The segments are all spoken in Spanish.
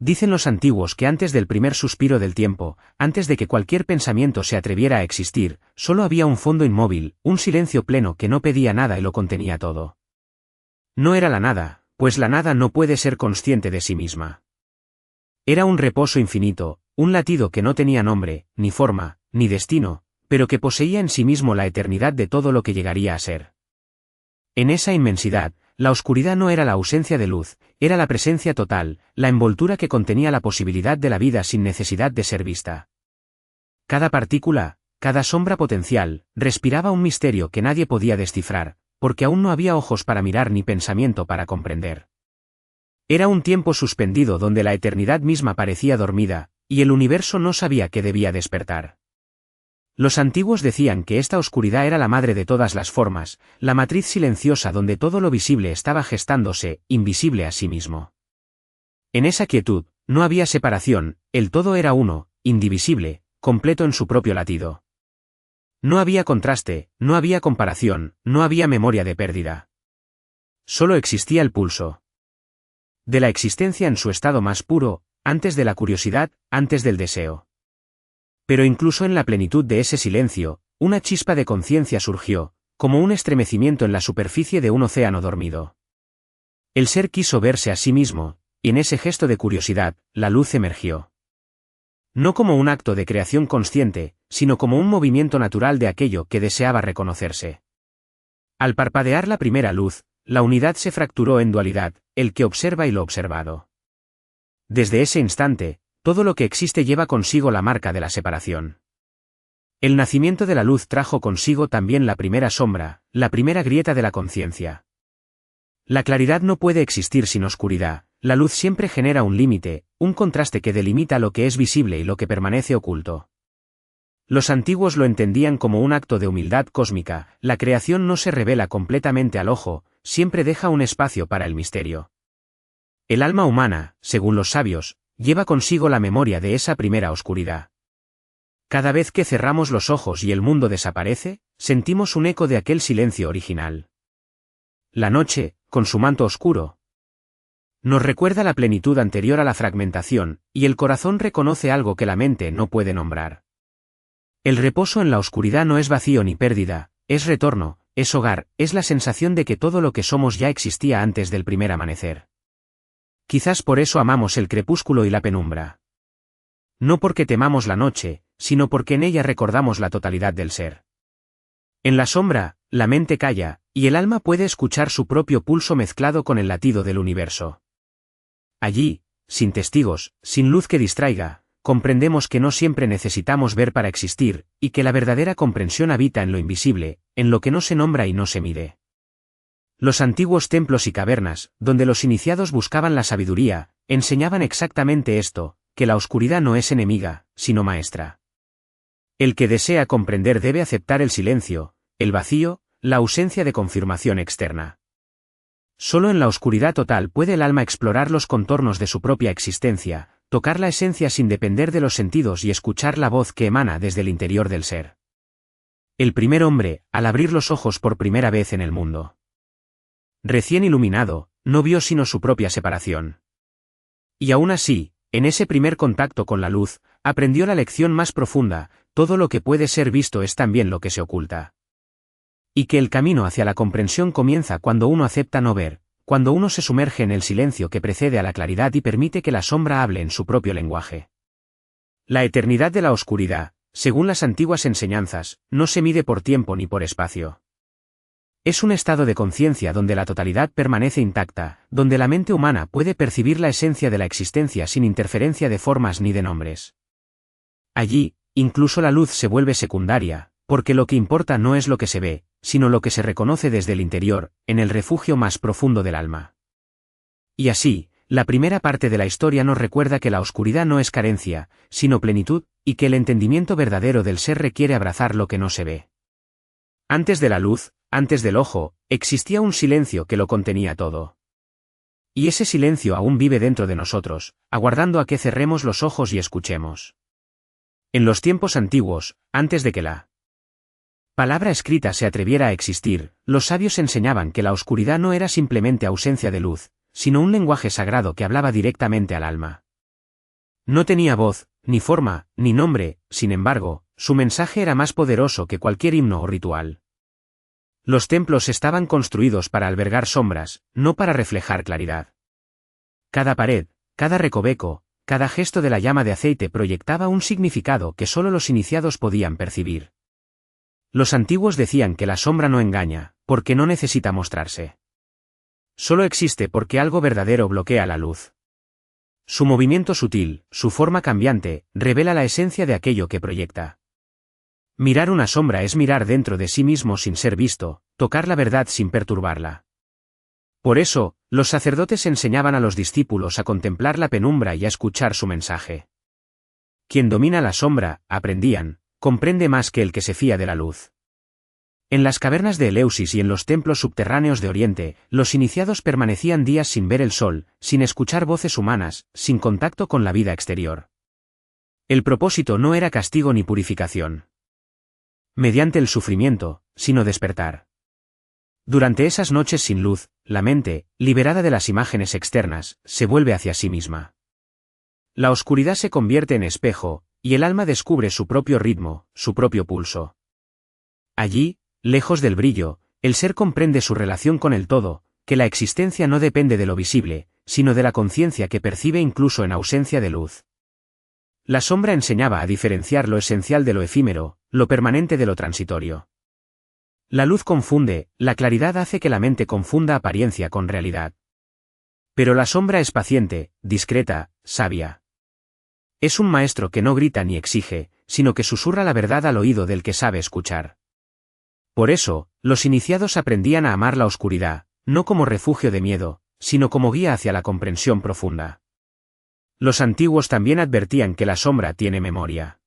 Dicen los antiguos que antes del primer suspiro del tiempo, antes de que cualquier pensamiento se atreviera a existir, solo había un fondo inmóvil, un silencio pleno que no pedía nada y lo contenía todo. No era la nada, pues la nada no puede ser consciente de sí misma. Era un reposo infinito, un latido que no tenía nombre, ni forma, ni destino, pero que poseía en sí mismo la eternidad de todo lo que llegaría a ser. En esa inmensidad, la oscuridad no era la ausencia de luz, era la presencia total, la envoltura que contenía la posibilidad de la vida sin necesidad de ser vista. Cada partícula, cada sombra potencial, respiraba un misterio que nadie podía descifrar, porque aún no había ojos para mirar ni pensamiento para comprender. Era un tiempo suspendido donde la eternidad misma parecía dormida, y el universo no sabía que debía despertar. Los antiguos decían que esta oscuridad era la madre de todas las formas, la matriz silenciosa donde todo lo visible estaba gestándose, invisible a sí mismo. En esa quietud, no había separación, el todo era uno, indivisible, completo en su propio latido. No había contraste, no había comparación, no había memoria de pérdida. Solo existía el pulso de la existencia en su estado más puro, antes de la curiosidad, antes del deseo. Pero incluso en la plenitud de ese silencio, una chispa de conciencia surgió, como un estremecimiento en la superficie de un océano dormido. El ser quiso verse a sí mismo, y en ese gesto de curiosidad, la luz emergió. No como un acto de creación consciente, sino como un movimiento natural de aquello que deseaba reconocerse. Al parpadear la primera luz, la unidad se fracturó en dualidad, el que observa y lo observado. Desde ese instante, todo lo que existe lleva consigo la marca de la separación. El nacimiento de la luz trajo consigo también la primera sombra, la primera grieta de la conciencia. La claridad no puede existir sin oscuridad, la luz siempre genera un límite, un contraste que delimita lo que es visible y lo que permanece oculto. Los antiguos lo entendían como un acto de humildad cósmica, la creación no se revela completamente al ojo, siempre deja un espacio para el misterio. El alma humana, según los sabios, lleva consigo la memoria de esa primera oscuridad. Cada vez que cerramos los ojos y el mundo desaparece, sentimos un eco de aquel silencio original. La noche, con su manto oscuro, nos recuerda la plenitud anterior a la fragmentación, y el corazón reconoce algo que la mente no puede nombrar. El reposo en la oscuridad no es vacío ni pérdida, es retorno, es hogar, es la sensación de que todo lo que somos ya existía antes del primer amanecer. Quizás por eso amamos el crepúsculo y la penumbra. No porque temamos la noche, sino porque en ella recordamos la totalidad del ser. En la sombra, la mente calla, y el alma puede escuchar su propio pulso mezclado con el latido del universo. Allí, sin testigos, sin luz que distraiga, comprendemos que no siempre necesitamos ver para existir, y que la verdadera comprensión habita en lo invisible, en lo que no se nombra y no se mide. Los antiguos templos y cavernas, donde los iniciados buscaban la sabiduría, enseñaban exactamente esto, que la oscuridad no es enemiga, sino maestra. El que desea comprender debe aceptar el silencio, el vacío, la ausencia de confirmación externa. Solo en la oscuridad total puede el alma explorar los contornos de su propia existencia, tocar la esencia sin depender de los sentidos y escuchar la voz que emana desde el interior del ser. El primer hombre, al abrir los ojos por primera vez en el mundo, recién iluminado, no vio sino su propia separación. Y aún así, en ese primer contacto con la luz, aprendió la lección más profunda: todo lo que puede ser visto es también lo que se oculta. Y que el camino hacia la comprensión comienza cuando uno acepta no ver, cuando uno se sumerge en el silencio que precede a la claridad y permite que la sombra hable en su propio lenguaje. La eternidad de la oscuridad, según las antiguas enseñanzas, no se mide por tiempo ni por espacio. Es un estado de conciencia donde la totalidad permanece intacta, donde la mente humana puede percibir la esencia de la existencia sin interferencia de formas ni de nombres. Allí, incluso la luz se vuelve secundaria, porque lo que importa no es lo que se ve, sino lo que se reconoce desde el interior, en el refugio más profundo del alma. Y así, la primera parte de la historia nos recuerda que la oscuridad no es carencia, sino plenitud, y que el entendimiento verdadero del ser requiere abrazar lo que no se ve. Antes de la luz, antes del ojo, existía un silencio que lo contenía todo. Y ese silencio aún vive dentro de nosotros, aguardando a que cerremos los ojos y escuchemos. En los tiempos antiguos, antes de que la palabra escrita se atreviera a existir, los sabios enseñaban que la oscuridad no era simplemente ausencia de luz, sino un lenguaje sagrado que hablaba directamente al alma. No tenía voz, ni forma, ni nombre, sin embargo, su mensaje era más poderoso que cualquier himno o ritual. Los templos estaban construidos para albergar sombras, no para reflejar claridad. Cada pared, cada recoveco, cada gesto de la llama de aceite proyectaba un significado que solo los iniciados podían percibir. Los antiguos decían que la sombra no engaña, porque no necesita mostrarse. Solo existe porque algo verdadero bloquea la luz. Su movimiento sutil, su forma cambiante, revela la esencia de aquello que proyecta. Mirar una sombra es mirar dentro de sí mismo sin ser visto, tocar la verdad sin perturbarla. Por eso, los sacerdotes enseñaban a los discípulos a contemplar la penumbra y a escuchar su mensaje. Quien domina la sombra, aprendían, comprende más que el que se fía de la luz. En las cavernas de Eleusis y en los templos subterráneos de Oriente, los iniciados permanecían días sin ver el sol, sin escuchar voces humanas, sin contacto con la vida exterior. El propósito no era castigo ni purificación. Mediante el sufrimiento, sino despertar. Durante esas noches sin luz, la mente, liberada de las imágenes externas, se vuelve hacia sí misma. La oscuridad se convierte en espejo, y el alma descubre su propio ritmo, su propio pulso. Allí, lejos del brillo, el ser comprende su relación con el todo, que la existencia no depende de lo visible, sino de la conciencia que percibe incluso en ausencia de luz. La sombra enseñaba a diferenciar lo esencial de lo efímero, lo permanente de lo transitorio. La luz confunde, la claridad hace que la mente confunda apariencia con realidad. Pero la sombra es paciente, discreta, sabia. Es un maestro que no grita ni exige, sino que susurra la verdad al oído del que sabe escuchar. Por eso, los iniciados aprendían a amar la oscuridad, no como refugio de miedo, sino como guía hacia la comprensión profunda. Los antiguos también advertían que la sombra tiene memoria.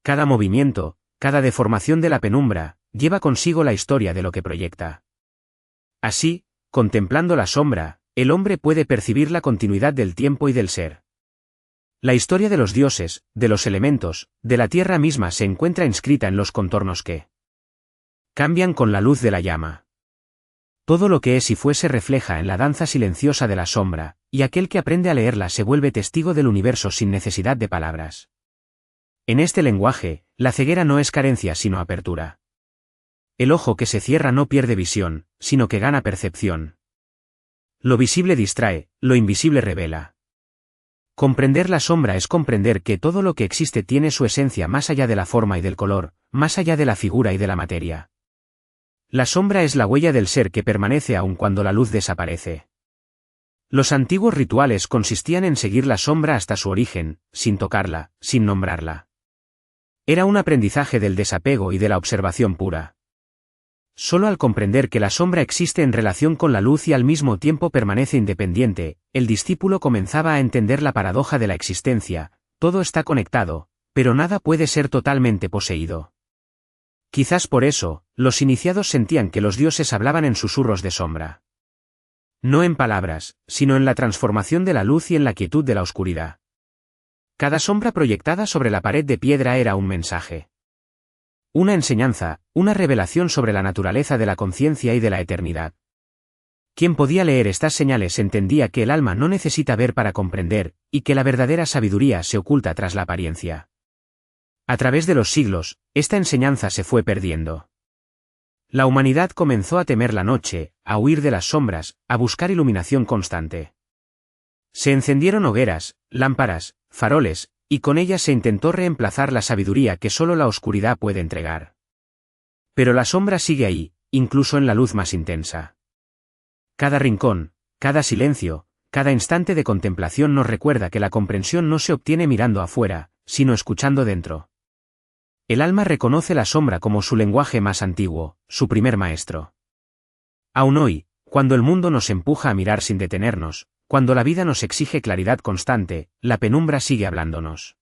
Cada movimiento, cada deformación de la penumbra, lleva consigo la historia de lo que proyecta. Así, contemplando la sombra, el hombre puede percibir la continuidad del tiempo y del ser. La historia de los dioses, de los elementos, de la tierra misma se encuentra inscrita en los contornos que cambian con la luz de la llama. Todo lo que es y fue se refleja en la danza silenciosa de la sombra, y aquel que aprende a leerla se vuelve testigo del universo sin necesidad de palabras. En este lenguaje, la ceguera no es carencia sino apertura. El ojo que se cierra no pierde visión, sino que gana percepción. Lo visible distrae, lo invisible revela. Comprender la sombra es comprender que todo lo que existe tiene su esencia más allá de la forma y del color, más allá de la figura y de la materia. La sombra es la huella del ser que permanece aun cuando la luz desaparece. Los antiguos rituales consistían en seguir la sombra hasta su origen, sin tocarla, sin nombrarla. Era un aprendizaje del desapego y de la observación pura. Solo al comprender que la sombra existe en relación con la luz y al mismo tiempo permanece independiente, el discípulo comenzaba a entender la paradoja de la existencia: todo está conectado, pero nada puede ser totalmente poseído. Quizás por eso, los iniciados sentían que los dioses hablaban en susurros de sombra. No en palabras, sino en la transformación de la luz y en la quietud de la oscuridad. Cada sombra proyectada sobre la pared de piedra era un mensaje. Una enseñanza, una revelación sobre la naturaleza de la conciencia y de la eternidad. Quien podía leer estas señales entendía que el alma no necesita ver para comprender, y que la verdadera sabiduría se oculta tras la apariencia. A través de los siglos, esta enseñanza se fue perdiendo. La humanidad comenzó a temer la noche, a huir de las sombras, a buscar iluminación constante. Se encendieron hogueras, lámparas, faroles, y con ellas se intentó reemplazar la sabiduría que solo la oscuridad puede entregar. Pero la sombra sigue ahí, incluso en la luz más intensa. Cada rincón, cada silencio, cada instante de contemplación nos recuerda que la comprensión no se obtiene mirando afuera, sino escuchando dentro. El alma reconoce la sombra como su lenguaje más antiguo, su primer maestro. Aún hoy, cuando el mundo nos empuja a mirar sin detenernos, cuando la vida nos exige claridad constante, la penumbra sigue hablándonos.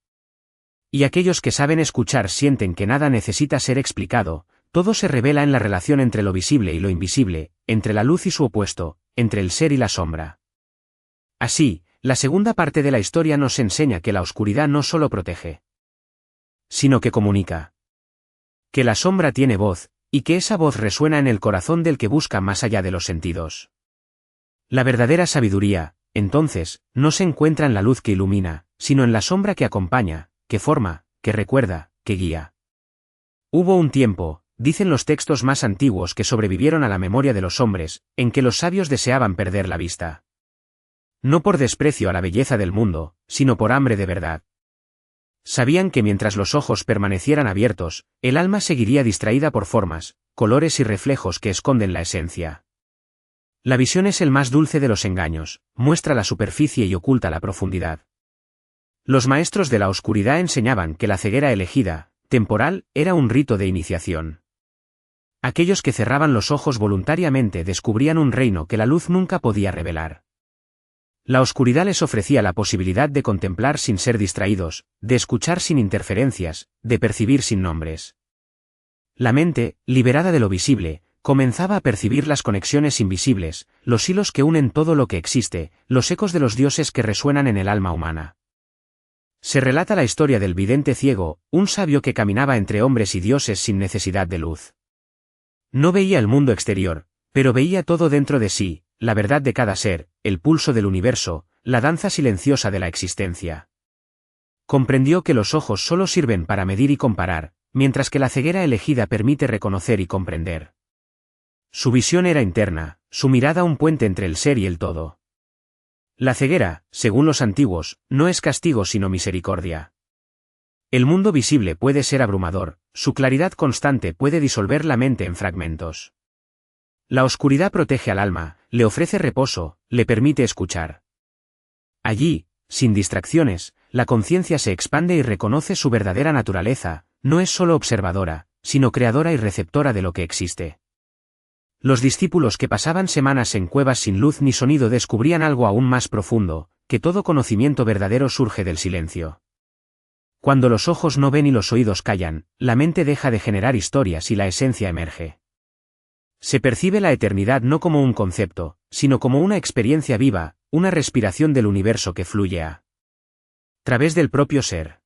Y aquellos que saben escuchar sienten que nada necesita ser explicado, todo se revela en la relación entre lo visible y lo invisible, entre la luz y su opuesto, entre el ser y la sombra. Así, la segunda parte de la historia nos enseña que la oscuridad no solo protege, sino que comunica. Que la sombra tiene voz, y que esa voz resuena en el corazón del que busca más allá de los sentidos. La verdadera sabiduría, entonces, no se encuentra en la luz que ilumina, sino en la sombra que acompaña, que forma, que recuerda, que guía. Hubo un tiempo, dicen los textos más antiguos que sobrevivieron a la memoria de los hombres, en que los sabios deseaban perder la vista. No por desprecio a la belleza del mundo, sino por hambre de verdad. Sabían que mientras los ojos permanecieran abiertos, el alma seguiría distraída por formas, colores y reflejos que esconden la esencia. La visión es el más dulce de los engaños, muestra la superficie y oculta la profundidad. Los maestros de la oscuridad enseñaban que la ceguera elegida, temporal, era un rito de iniciación. Aquellos que cerraban los ojos voluntariamente descubrían un reino que la luz nunca podía revelar. La oscuridad les ofrecía la posibilidad de contemplar sin ser distraídos, de escuchar sin interferencias, de percibir sin nombres. La mente, liberada de lo visible, comenzaba a percibir las conexiones invisibles, los hilos que unen todo lo que existe, los ecos de los dioses que resuenan en el alma humana. Se relata la historia del vidente ciego, un sabio que caminaba entre hombres y dioses sin necesidad de luz. No veía el mundo exterior, pero veía todo dentro de sí, la verdad de cada ser, el pulso del universo, la danza silenciosa de la existencia. Comprendió que los ojos solo sirven para medir y comparar, mientras que la ceguera elegida permite reconocer y comprender. Su visión era interna, su mirada un puente entre el ser y el todo. La ceguera, según los antiguos, no es castigo sino misericordia. El mundo visible puede ser abrumador, su claridad constante puede disolver la mente en fragmentos. La oscuridad protege al alma, le ofrece reposo, le permite escuchar. Allí, sin distracciones, la conciencia se expande y reconoce su verdadera naturaleza, no es solo observadora, sino creadora y receptora de lo que existe. Los discípulos que pasaban semanas en cuevas sin luz ni sonido descubrían algo aún más profundo, que todo conocimiento verdadero surge del silencio. Cuando los ojos no ven y los oídos callan, la mente deja de generar historias y la esencia emerge. Se percibe la eternidad no como un concepto, sino como una experiencia viva, una respiración del universo que fluye a través del propio ser.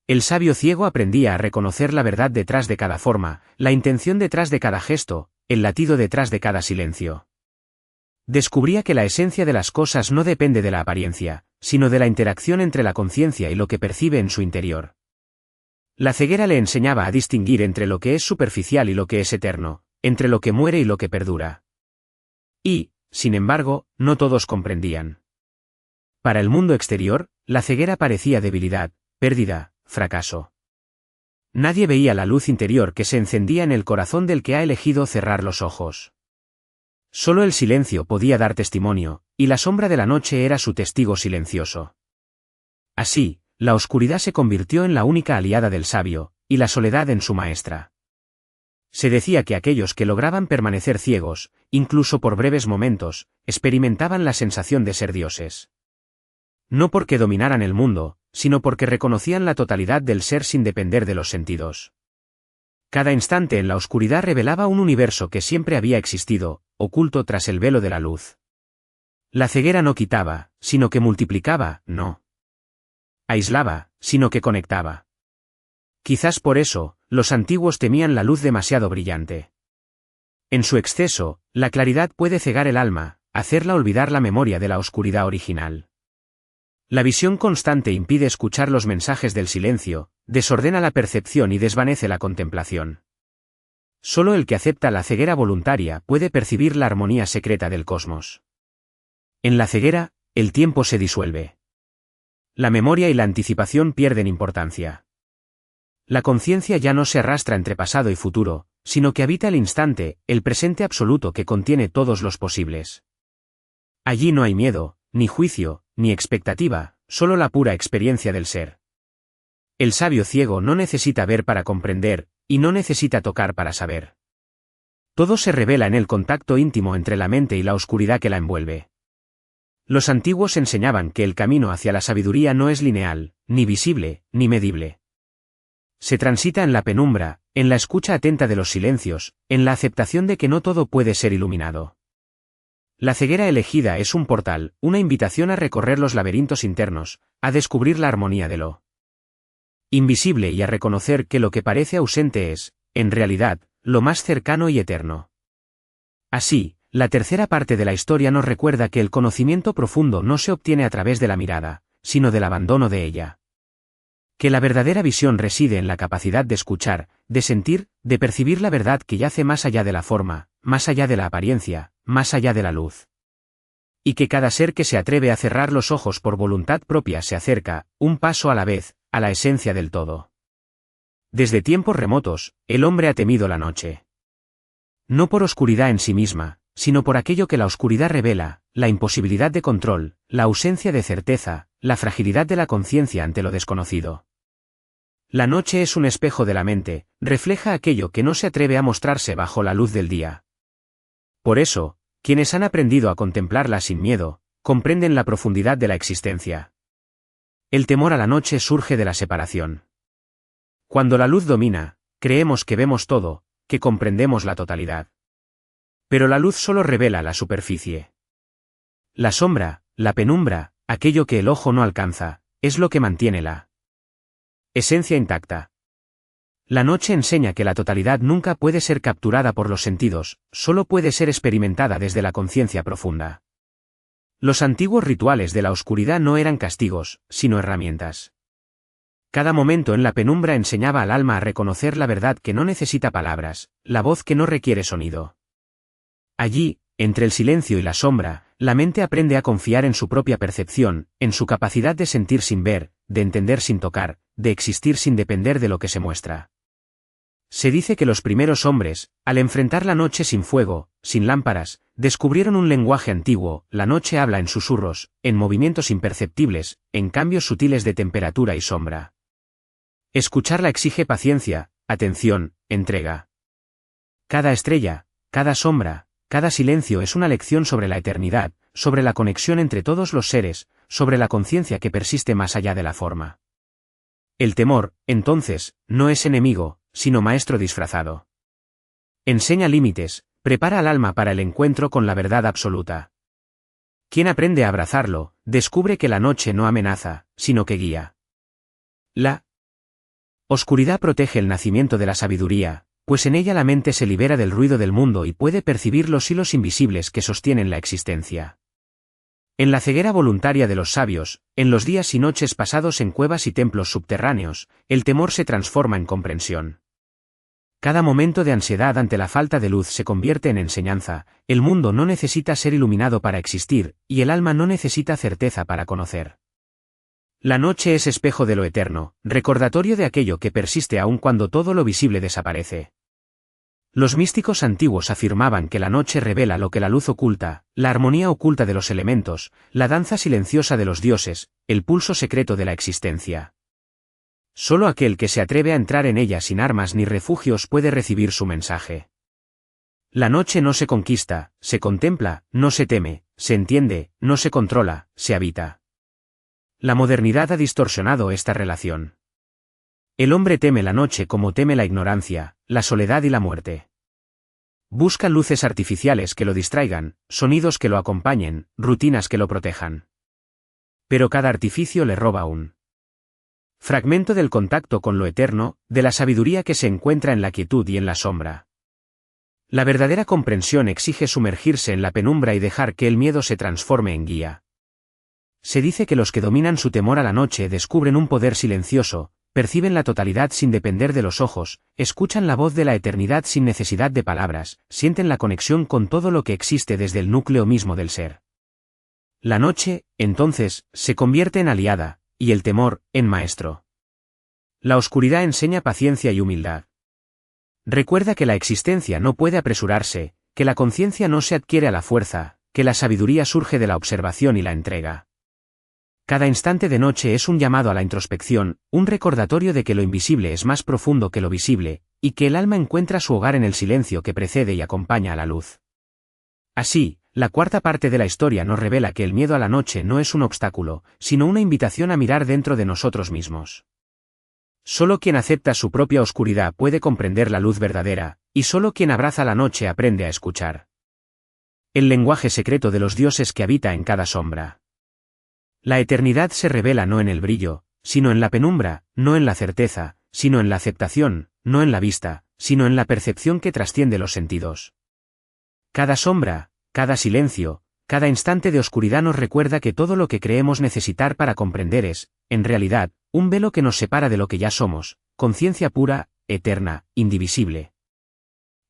El sabio ciego aprendía a reconocer la verdad detrás de cada forma, la intención detrás de cada gesto, el latido detrás de cada silencio. Descubría que la esencia de las cosas no depende de la apariencia, sino de la interacción entre la conciencia y lo que percibe en su interior. La ceguera le enseñaba a distinguir entre lo que es superficial y lo que es eterno, entre lo que muere y lo que perdura. Y, sin embargo, no todos comprendían. Para el mundo exterior, la ceguera parecía debilidad, pérdida, fracaso. Nadie veía la luz interior que se encendía en el corazón del que ha elegido cerrar los ojos. Solo el silencio podía dar testimonio, y la sombra de la noche era su testigo silencioso. Así, la oscuridad se convirtió en la única aliada del sabio, y la soledad en su maestra. Se decía que aquellos que lograban permanecer ciegos, incluso por breves momentos, experimentaban la sensación de ser dioses. No porque dominaran el mundo, sino porque reconocían la totalidad del ser sin depender de los sentidos. Cada instante en la oscuridad revelaba un universo que siempre había existido, oculto tras el velo de la luz. La ceguera no quitaba, sino que multiplicaba, no aislaba, sino que conectaba. Quizás por eso, los antiguos temían la luz demasiado brillante. En su exceso, la claridad puede cegar el alma, hacerla olvidar la memoria de la oscuridad original. La visión constante impide escuchar los mensajes del silencio, desordena la percepción y desvanece la contemplación. Solo el que acepta la ceguera voluntaria puede percibir la armonía secreta del cosmos. En la ceguera, el tiempo se disuelve. La memoria y la anticipación pierden importancia. La conciencia ya no se arrastra entre pasado y futuro, sino que habita el instante, el presente absoluto que contiene todos los posibles. Allí no hay miedo, ni juicio, ni expectativa, solo la pura experiencia del ser. El sabio ciego no necesita ver para comprender, y no necesita tocar para saber. Todo se revela en el contacto íntimo entre la mente y la oscuridad que la envuelve. Los antiguos enseñaban que el camino hacia la sabiduría no es lineal, ni visible, ni medible. Se transita en la penumbra, en la escucha atenta de los silencios, en la aceptación de que no todo puede ser iluminado. La ceguera elegida es un portal, una invitación a recorrer los laberintos internos, a descubrir la armonía de lo invisible y a reconocer que lo que parece ausente es, en realidad, lo más cercano y eterno. Así, la tercera parte de la historia nos recuerda que el conocimiento profundo no se obtiene a través de la mirada, sino del abandono de ella. Que la verdadera visión reside en la capacidad de escuchar, de sentir, de percibir la verdad que yace más allá de la forma, más allá de la apariencia, más allá de la luz. Y que cada ser que se atreve a cerrar los ojos por voluntad propia se acerca, un paso a la vez, a la esencia del todo. Desde tiempos remotos, el hombre ha temido la noche. No por oscuridad en sí misma, sino por aquello que la oscuridad revela, la imposibilidad de control, la ausencia de certeza, la fragilidad de la conciencia ante lo desconocido. La noche es un espejo de la mente, refleja aquello que no se atreve a mostrarse bajo la luz del día. Por eso, quienes han aprendido a contemplarla sin miedo, comprenden la profundidad de la existencia. El temor a la noche surge de la separación. Cuando la luz domina, creemos que vemos todo, que comprendemos la totalidad. Pero la luz solo revela la superficie. La sombra, la penumbra, aquello que el ojo no alcanza, es lo que mantiene la esencia intacta. La noche enseña que la totalidad nunca puede ser capturada por los sentidos, solo puede ser experimentada desde la conciencia profunda. Los antiguos rituales de la oscuridad no eran castigos, sino herramientas. Cada momento en la penumbra enseñaba al alma a reconocer la verdad que no necesita palabras, la voz que no requiere sonido. Allí, entre el silencio y la sombra, la mente aprende a confiar en su propia percepción, en su capacidad de sentir sin ver, de entender sin tocar, de existir sin depender de lo que se muestra. Se dice que los primeros hombres, al enfrentar la noche sin fuego, sin lámparas, descubrieron un lenguaje antiguo. La noche habla en susurros, en movimientos imperceptibles, en cambios sutiles de temperatura y sombra. Escucharla exige paciencia, atención, entrega. Cada estrella, cada sombra, cada silencio es una lección sobre la eternidad, sobre la conexión entre todos los seres, sobre la conciencia que persiste más allá de la forma. El temor, entonces, no es enemigo, sino maestro disfrazado. Enseña límites, prepara al alma para el encuentro con la verdad absoluta. Quien aprende a abrazarlo, descubre que la noche no amenaza, sino que guía. La oscuridad protege el nacimiento de la sabiduría, pues en ella la mente se libera del ruido del mundo y puede percibir los hilos invisibles que sostienen la existencia. En la ceguera voluntaria de los sabios, en los días y noches pasados en cuevas y templos subterráneos, el temor se transforma en comprensión. Cada momento de ansiedad ante la falta de luz se convierte en enseñanza. El mundo no necesita ser iluminado para existir, y el alma no necesita certeza para conocer. La noche es espejo de lo eterno, recordatorio de aquello que persiste aun cuando todo lo visible desaparece. Los místicos antiguos afirmaban que la noche revela lo que la luz oculta, la armonía oculta de los elementos, la danza silenciosa de los dioses, el pulso secreto de la existencia. Solo aquel que se atreve a entrar en ella sin armas ni refugios puede recibir su mensaje. La noche no se conquista, se contempla, no se teme, se entiende, no se controla, se habita. La modernidad ha distorsionado esta relación. El hombre teme la noche como teme la ignorancia, la soledad y la muerte. Busca luces artificiales que lo distraigan, sonidos que lo acompañen, rutinas que lo protejan. Pero cada artificio le roba un fragmento del contacto con lo eterno, de la sabiduría que se encuentra en la quietud y en la sombra. La verdadera comprensión exige sumergirse en la penumbra y dejar que el miedo se transforme en guía. Se dice que los que dominan su temor a la noche descubren un poder silencioso, perciben la totalidad sin depender de los ojos, escuchan la voz de la eternidad sin necesidad de palabras, sienten la conexión con todo lo que existe desde el núcleo mismo del ser. La noche, entonces, se convierte en aliada, y el temor, en maestro. La oscuridad enseña paciencia y humildad. Recuerda que la existencia no puede apresurarse, que la conciencia no se adquiere a la fuerza, que la sabiduría surge de la observación y la entrega. Cada instante de noche es un llamado a la introspección, un recordatorio de que lo invisible es más profundo que lo visible, y que el alma encuentra su hogar en el silencio que precede y acompaña a la luz. Así, la cuarta parte de la historia nos revela que el miedo a la noche no es un obstáculo, sino una invitación a mirar dentro de nosotros mismos. Solo quien acepta su propia oscuridad puede comprender la luz verdadera, y solo quien abraza la noche aprende a escuchar. El lenguaje secreto de los dioses que habita en cada sombra. La eternidad se revela no en el brillo, sino en la penumbra, no en la certeza, sino en la aceptación, no en la vista, sino en la percepción que trasciende los sentidos. Cada sombra, cada silencio, Cada instante de oscuridad nos recuerda que todo lo que creemos necesitar para comprender es, en realidad, un velo que nos separa de lo que ya somos, conciencia pura, eterna, indivisible.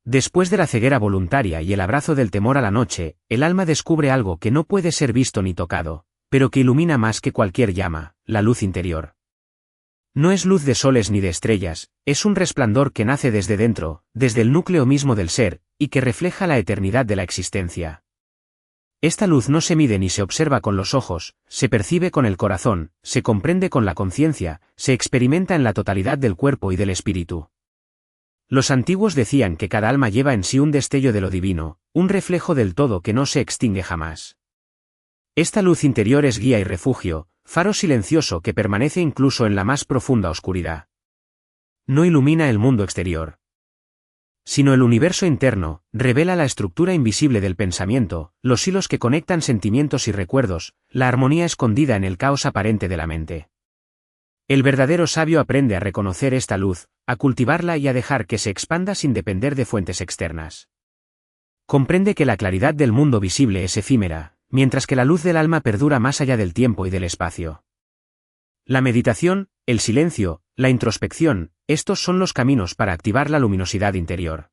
Después de la ceguera voluntaria y el abrazo del temor a la noche, el alma descubre algo que no puede ser visto ni tocado, pero que ilumina más que cualquier llama, la luz interior. No es luz de soles ni de estrellas, es un resplandor que nace desde dentro, desde el núcleo mismo del ser, y que refleja la eternidad de la existencia. Esta luz no se mide ni se observa con los ojos, se percibe con el corazón, se comprende con la conciencia, se experimenta en la totalidad del cuerpo y del espíritu. Los antiguos decían que cada alma lleva en sí un destello de lo divino, un reflejo del todo que no se extingue jamás. Esta luz interior es guía y refugio, faro silencioso que permanece incluso en la más profunda oscuridad. No ilumina el mundo exterior, sino el universo interno, revela la estructura invisible del pensamiento, los hilos que conectan sentimientos y recuerdos, la armonía escondida en el caos aparente de la mente. El verdadero sabio aprende a reconocer esta luz, a cultivarla y a dejar que se expanda sin depender de fuentes externas. Comprende que la claridad del mundo visible es efímera, mientras que la luz del alma perdura más allá del tiempo y del espacio. La meditación, el silencio, la introspección, estos son los caminos para activar la luminosidad interior.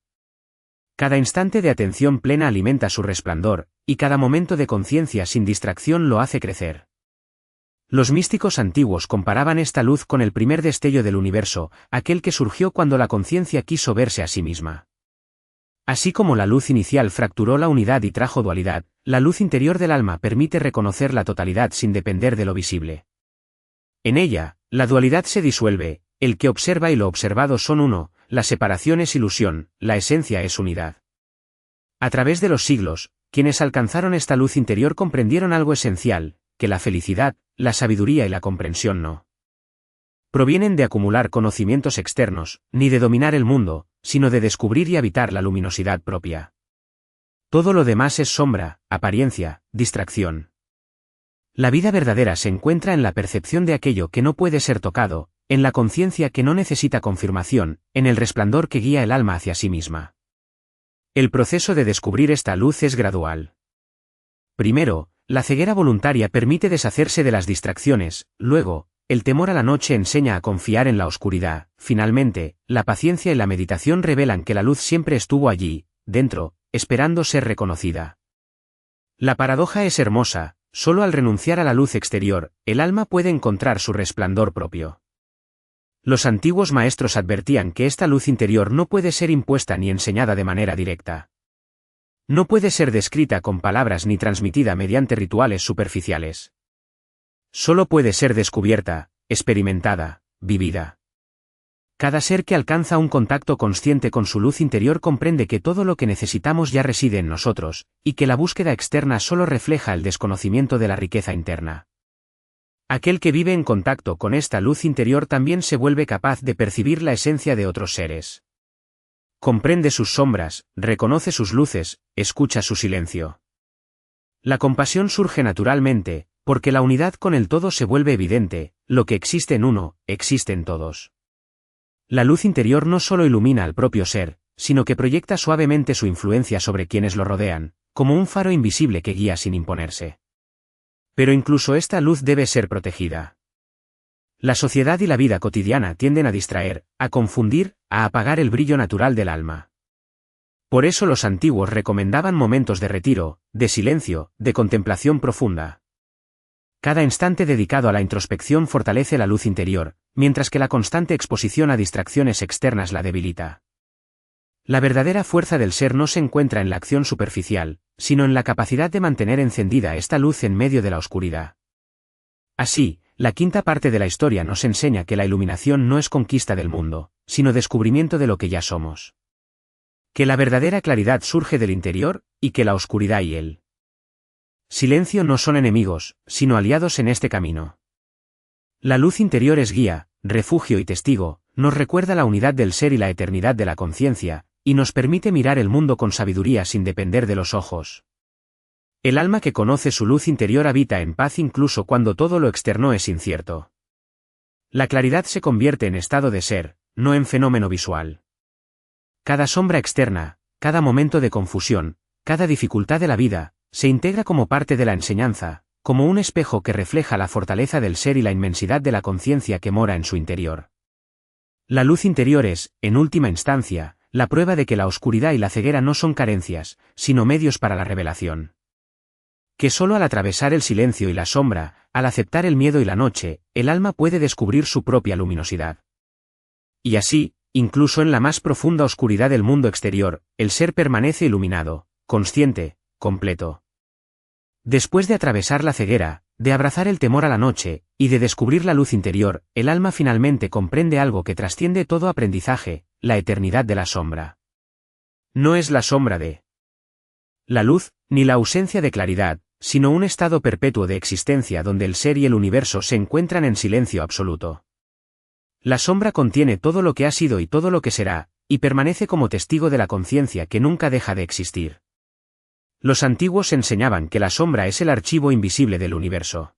Cada instante de atención plena alimenta su resplandor, y cada momento de conciencia sin distracción lo hace crecer. Los místicos antiguos comparaban esta luz con el primer destello del universo, aquel que surgió cuando la conciencia quiso verse a sí misma. Así como la luz inicial fracturó la unidad y trajo dualidad, la luz interior del alma permite reconocer la totalidad sin depender de lo visible. En ella, la dualidad se disuelve, el que observa y lo observado son uno, la separación es ilusión, la esencia es unidad. A través de los siglos, quienes alcanzaron esta luz interior comprendieron algo esencial, que la felicidad, la sabiduría y la comprensión no provienen de acumular conocimientos externos, ni de dominar el mundo, sino de descubrir y habitar la luminosidad propia. Todo lo demás es sombra, apariencia, distracción. La vida verdadera se encuentra en la percepción de aquello que no puede ser tocado, en la conciencia que no necesita confirmación, en el resplandor que guía el alma hacia sí misma. El proceso de descubrir esta luz es gradual. Primero, la ceguera voluntaria permite deshacerse de las distracciones, luego, el temor a la noche enseña a confiar en la oscuridad, finalmente, la paciencia y la meditación revelan que la luz siempre estuvo allí, dentro, esperando ser reconocida. La paradoja es hermosa, solo al renunciar a la luz exterior, el alma puede encontrar su resplandor propio. Los antiguos maestros advertían que esta luz interior no puede ser impuesta ni enseñada de manera directa. No puede ser descrita con palabras ni transmitida mediante rituales superficiales. Solo puede ser descubierta, experimentada, vivida. Cada ser que alcanza un contacto consciente con su luz interior comprende que todo lo que necesitamos ya reside en nosotros, y que la búsqueda externa solo refleja el desconocimiento de la riqueza interna. Aquel que vive en contacto con esta luz interior también se vuelve capaz de percibir la esencia de otros seres. Comprende sus sombras, reconoce sus luces, escucha su silencio. La compasión surge naturalmente, porque la unidad con el todo se vuelve evidente, lo que existe en uno, existe en todos. La luz interior no solo ilumina al propio ser, sino que proyecta suavemente su influencia sobre quienes lo rodean, como un faro invisible que guía sin imponerse. Pero incluso esta luz debe ser protegida. La sociedad y la vida cotidiana tienden a distraer, a confundir, a apagar el brillo natural del alma. Por eso los antiguos recomendaban momentos de retiro, de silencio, de contemplación profunda. Cada instante dedicado a la introspección fortalece la luz interior, mientras que la constante exposición a distracciones externas la debilita. La verdadera fuerza del ser no se encuentra en la acción superficial, sino en la capacidad de mantener encendida esta luz en medio de la oscuridad. Así, la quinta parte de la historia nos enseña que la iluminación no es conquista del mundo, sino descubrimiento de lo que ya somos. Que la verdadera claridad surge del interior, y que la oscuridad y el silencio no son enemigos, sino aliados en este camino. La luz interior es guía, refugio y testigo, nos recuerda la unidad del ser y la eternidad de la conciencia, y nos permite mirar el mundo con sabiduría sin depender de los ojos. El alma que conoce su luz interior habita en paz incluso cuando todo lo externo es incierto. La claridad se convierte en estado de ser, no en fenómeno visual. Cada sombra externa, cada momento de confusión, cada dificultad de la vida, se integra como parte de la enseñanza, como un espejo que refleja la fortaleza del ser y la inmensidad de la conciencia que mora en su interior. La luz interior es, en última instancia, la prueba de que la oscuridad y la ceguera no son carencias, sino medios para la revelación. Que solo al atravesar el silencio y la sombra, al aceptar el miedo y la noche, el alma puede descubrir su propia luminosidad. Y así, incluso en la más profunda oscuridad del mundo exterior, el ser permanece iluminado, consciente, completo. Después de atravesar la ceguera, de abrazar el temor a la noche, y de descubrir la luz interior, el alma finalmente comprende algo que trasciende todo aprendizaje, la eternidad de la sombra. No es la sombra de la luz, ni la ausencia de claridad, sino un estado perpetuo de existencia donde el ser y el universo se encuentran en silencio absoluto. La sombra contiene todo lo que ha sido y todo lo que será, y permanece como testigo de la conciencia que nunca deja de existir. Los antiguos enseñaban que la sombra es el archivo invisible del universo.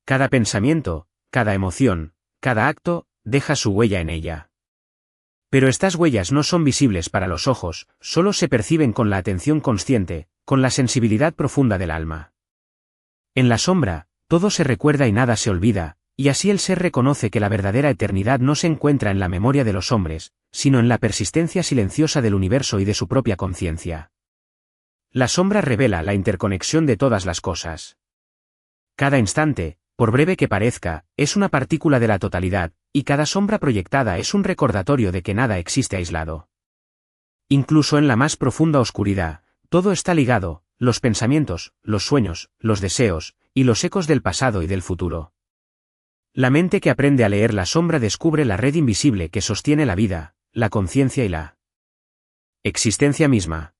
Cada pensamiento, cada emoción, cada acto, deja su huella en ella. Pero estas huellas no son visibles para los ojos, solo se perciben con la atención consciente, con la sensibilidad profunda del alma. En la sombra, todo se recuerda y nada se olvida, y así el ser reconoce que la verdadera eternidad no se encuentra en la memoria de los hombres, sino en la persistencia silenciosa del universo y de su propia conciencia. La sombra revela la interconexión de todas las cosas. Cada instante, por breve que parezca, es una partícula de la totalidad, y cada sombra proyectada es un recordatorio de que nada existe aislado. Incluso en la más profunda oscuridad, todo está ligado, los pensamientos, los sueños, los deseos, y los ecos del pasado y del futuro. La mente que aprende a leer la sombra descubre la red invisible que sostiene la vida, la conciencia y la existencia misma.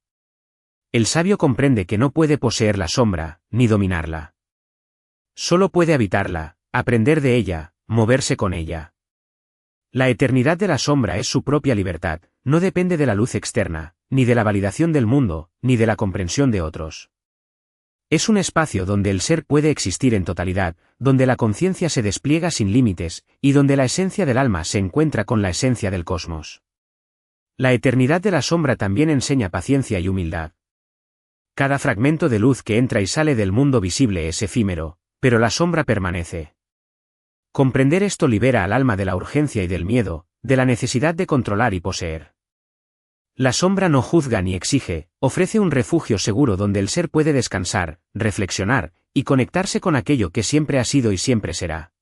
El sabio comprende que no puede poseer la sombra, ni dominarla. Solo puede habitarla, aprender de ella, moverse con ella. La eternidad de la sombra es su propia libertad, no depende de la luz externa, ni de la validación del mundo, ni de la comprensión de otros. Es un espacio donde el ser puede existir en totalidad, donde la conciencia se despliega sin límites, y donde la esencia del alma se encuentra con la esencia del cosmos. La eternidad de la sombra también enseña paciencia y humildad. Cada fragmento de luz que entra y sale del mundo visible es efímero, pero la sombra permanece. Comprender esto libera al alma de la urgencia y del miedo, de la necesidad de controlar y poseer. La sombra no juzga ni exige, ofrece un refugio seguro donde el ser puede descansar, reflexionar, y conectarse con aquello que siempre ha sido y siempre será.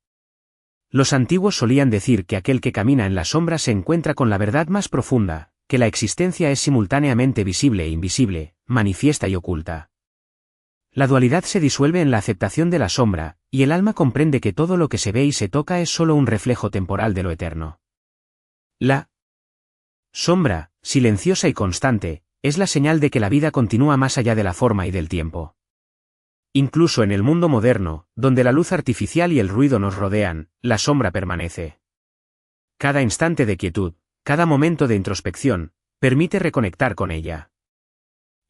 Los antiguos solían decir que aquel que camina en la sombra se encuentra con la verdad más profunda, que la existencia es simultáneamente visible e invisible, manifiesta y oculta. La dualidad se disuelve en la aceptación de la sombra, y el alma comprende que todo lo que se ve y se toca es solo un reflejo temporal de lo eterno. La sombra, silenciosa y constante, es la señal de que la vida continúa más allá de la forma y del tiempo. Incluso en el mundo moderno, donde la luz artificial y el ruido nos rodean, la sombra permanece. Cada instante de quietud, cada momento de introspección, permite reconectar con ella.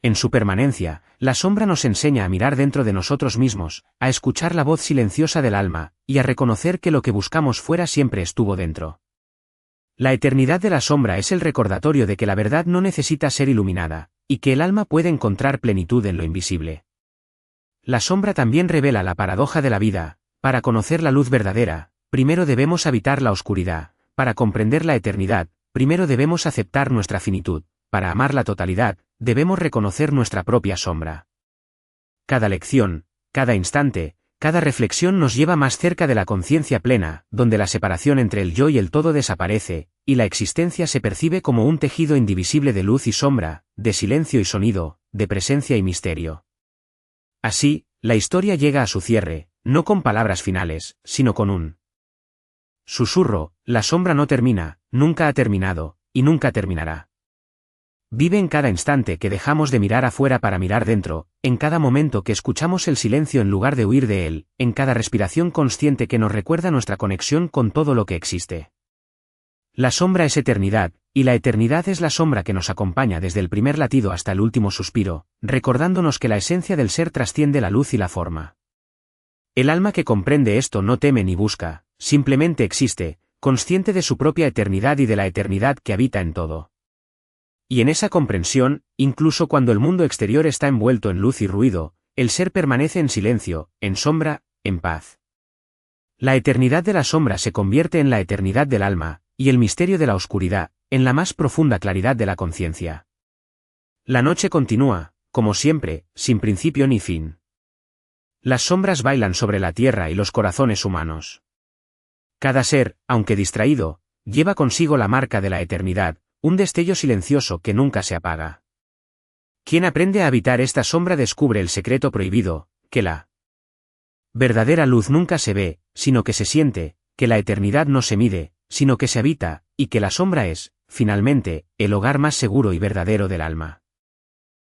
En su permanencia, la sombra nos enseña a mirar dentro de nosotros mismos, a escuchar la voz silenciosa del alma, y a reconocer que lo que buscamos fuera siempre estuvo dentro. La eternidad de la sombra es el recordatorio de que la verdad no necesita ser iluminada, y que el alma puede encontrar plenitud en lo invisible. La sombra también revela la paradoja de la vida. Para conocer la luz verdadera, primero debemos habitar la oscuridad; para comprender la eternidad, primero debemos aceptar nuestra finitud; para amar la totalidad, debemos reconocer nuestra propia sombra. Cada lección, cada instante, cada reflexión nos lleva más cerca de la conciencia plena, donde la separación entre el yo y el todo desaparece, y la existencia se percibe como un tejido indivisible de luz y sombra, de silencio y sonido, de presencia y misterio. Así, la historia llega a su cierre, no con palabras finales, sino con un susurro: la sombra no termina, nunca ha terminado, y nunca terminará. Vive en cada instante que dejamos de mirar afuera para mirar dentro, en cada momento que escuchamos el silencio en lugar de huir de él, en cada respiración consciente que nos recuerda nuestra conexión con todo lo que existe. La sombra es eternidad, y la eternidad es la sombra que nos acompaña desde el primer latido hasta el último suspiro, recordándonos que la esencia del ser trasciende la luz y la forma. El alma que comprende esto no teme ni busca, simplemente existe, consciente de su propia eternidad y de la eternidad que habita en todo. Y en esa comprensión, incluso cuando el mundo exterior está envuelto en luz y ruido, el ser permanece en silencio, en sombra, en paz. La eternidad de la sombra se convierte en la eternidad del alma, y el misterio de la oscuridad, en la más profunda claridad de la conciencia. La noche continúa, como siempre, sin principio ni fin. Las sombras bailan sobre la tierra y los corazones humanos. Cada ser, aunque distraído, lleva consigo la marca de la eternidad, un destello silencioso que nunca se apaga. Quien aprende a habitar esta sombra descubre el secreto prohibido, que la verdadera luz nunca se ve, sino que se siente, que la eternidad no se mide, sino que se habita, y que la sombra es, finalmente, el hogar más seguro y verdadero del alma.